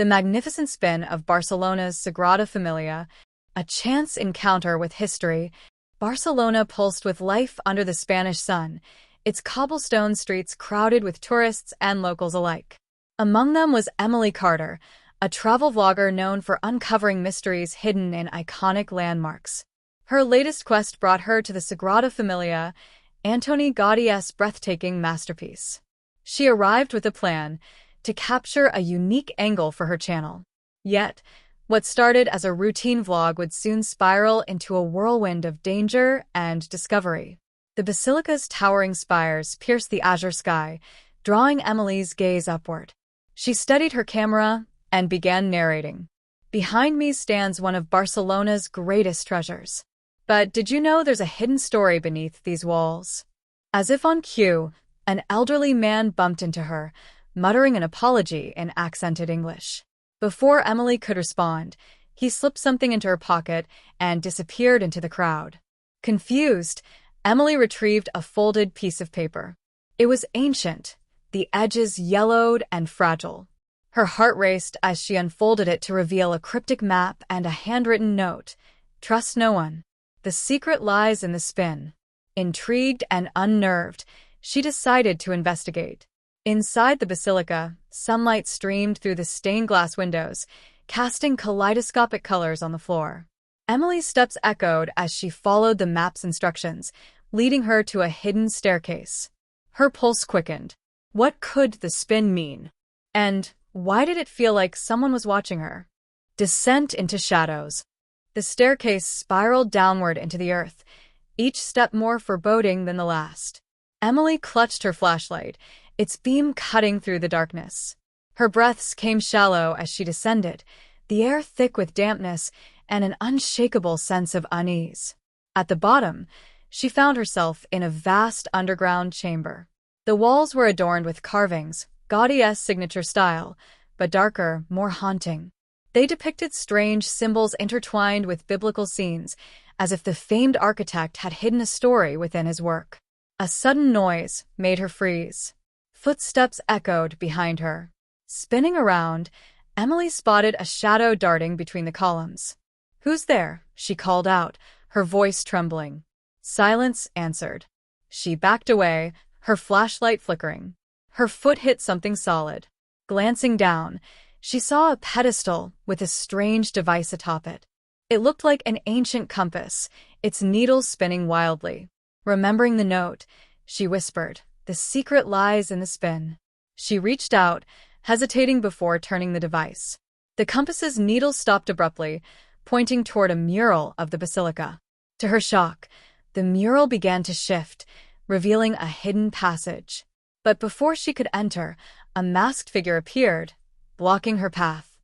The magnificent spin of Barcelona's Sagrada Familia, a chance encounter with history. Barcelona pulsed with life under the Spanish sun, its cobblestone streets crowded with tourists and locals alike. Among them was Emily Carter, a travel vlogger known for uncovering mysteries hidden in iconic landmarks. Her latest quest brought her to the Sagrada Familia, Antoni Gaudí's breathtaking masterpiece. She arrived with a plan to capture a unique angle for her channel. Yet, what started as a routine vlog would soon spiral into a whirlwind of danger and discovery. The basilica's towering spires pierced the azure sky, drawing Emily's gaze upward. She steadied her camera and began narrating. "Behind me stands one of Barcelona's greatest treasures. But did you know there's a hidden story beneath these walls?" As if on cue, an elderly man bumped into her, muttering an apology in accented English. Before Emily could respond, he slipped something into her pocket and disappeared into the crowd. Confused, Emily retrieved a folded piece of paper. It was ancient, the edges yellowed and fragile. Her heart raced as she unfolded it to reveal a cryptic map and a handwritten note. "Trust no one. The secret lies in the spin." Intrigued and unnerved, she decided to investigate. Inside the basilica, sunlight streamed through the stained glass windows, casting kaleidoscopic colors on the floor. Emily's steps echoed as she followed the map's instructions, leading her to a hidden staircase. Her pulse quickened. What could the spin mean? And why did it feel like someone was watching her? Descent into shadows. The staircase spiraled downward into the earth, each step more foreboding than the last. Emily clutched her flashlight, its beam cutting through the darkness. Her breaths came shallow as she descended, the air thick with dampness and an unshakable sense of unease. At the bottom, she found herself in a vast underground chamber. The walls were adorned with carvings, Gaudí's signature style, but darker, more haunting. They depicted strange symbols intertwined with biblical scenes, as if the famed architect had hidden a story within his work. A sudden noise made her freeze. Footsteps echoed behind her. Spinning around, Emily spotted a shadow darting between the columns. "Who's there?" she called out, her voice trembling. Silence answered. She backed away, her flashlight flickering. Her foot hit something solid. Glancing down, she saw a pedestal with a strange device atop it. It looked like an ancient compass, its needles spinning wildly. Remembering the note, she whispered, "The secret lies in the spin." She reached out, hesitating before turning the device. The compass's needle stopped abruptly, pointing toward a mural of the basilica. To her shock, the mural began to shift, revealing a hidden passage. But before she could enter, a masked figure appeared, blocking her path.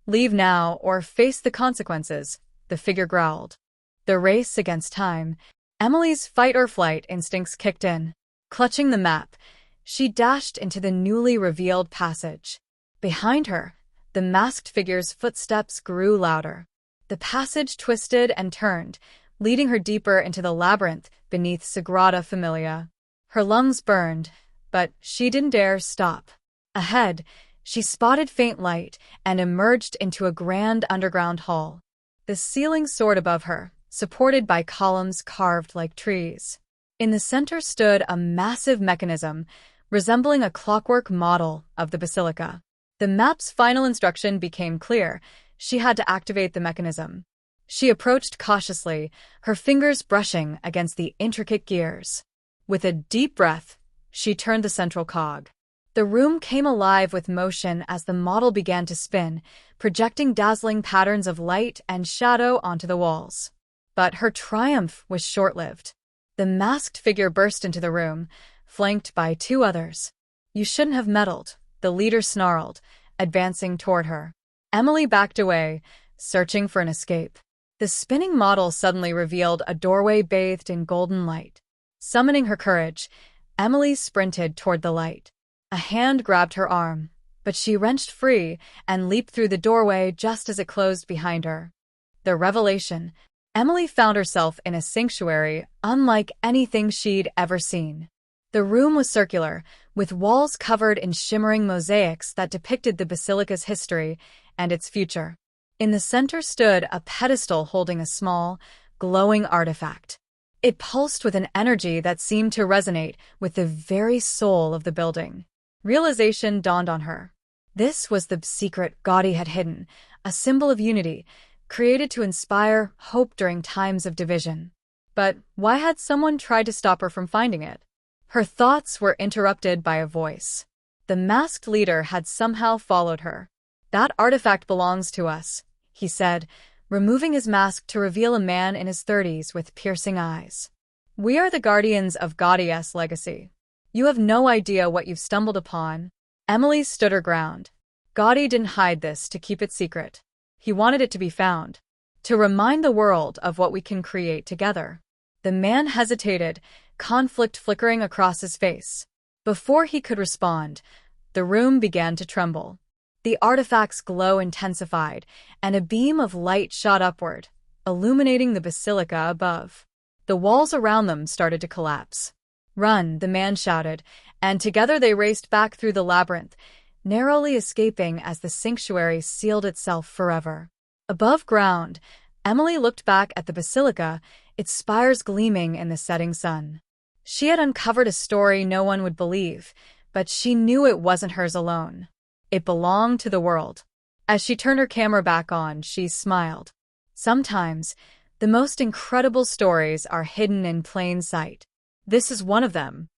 "Leave now or face the consequences," the figure growled. The race against time. Emily's fight-or-flight instincts kicked in. Clutching the map, she dashed into the newly revealed passage. Behind her, the masked figure's footsteps grew louder. The passage twisted and turned, leading her deeper into the labyrinth beneath Sagrada Familia. Her lungs burned, but she didn't dare stop. Ahead, she spotted faint light and emerged into a grand underground hall. The ceiling soared above her, supported by columns carved like trees. In the center stood a massive mechanism, resembling a clockwork model of the basilica. The map's final instruction became clear. She had to activate the mechanism. She approached cautiously, her fingers brushing against the intricate gears. With a deep breath, she turned the central cog. The room came alive with motion as the model began to spin, projecting dazzling patterns of light and shadow onto the walls. But her triumph was short-lived. The masked figure burst into the room, flanked by two others. "You shouldn't have meddled," the leader snarled, advancing toward her. Emily backed away, searching for an escape. The spinning model suddenly revealed a doorway bathed in golden light. Summoning her courage, Emily sprinted toward the light. A hand grabbed her arm, but she wrenched free and leaped through the doorway just as it closed behind her. The revelation. Emily found herself in a sanctuary unlike anything she'd ever seen. The room was circular, with walls covered in shimmering mosaics that depicted the basilica's history, and its future. In the center stood a pedestal holding a small, glowing artifact. It pulsed with an energy that seemed to resonate with the very soul of the building. Realization dawned on her. This was the secret Gaudí had hidden, a symbol of unity, created to inspire hope during times of division. But why had someone tried to stop her from finding it? Her thoughts were interrupted by a voice. The masked leader had somehow followed her. "That artifact belongs to us," he said, removing his mask to reveal a man in his 30s with piercing eyes. "We are the guardians of Gaudí's legacy. You have no idea what you've stumbled upon." Emily stood her ground. Gaudí didn't hide this to keep it secret. He wanted it to be found, to remind the world of what we can create together. The man hesitated, conflict flickering across his face. Before he could respond, the room began to tremble. The artifact's glow intensified, and a beam of light shot upward, illuminating the basilica above. The walls around them started to collapse. "Run," the man shouted, and together they raced back through the labyrinth, narrowly escaping as the sanctuary sealed itself forever. Above ground, Emily looked back at the basilica, its spires gleaming in the setting sun. She had uncovered a story no one would believe, but she knew it wasn't hers alone. It belonged to the world. As she turned her camera back on, she smiled. Sometimes, the most incredible stories are hidden in plain sight. This is one of them.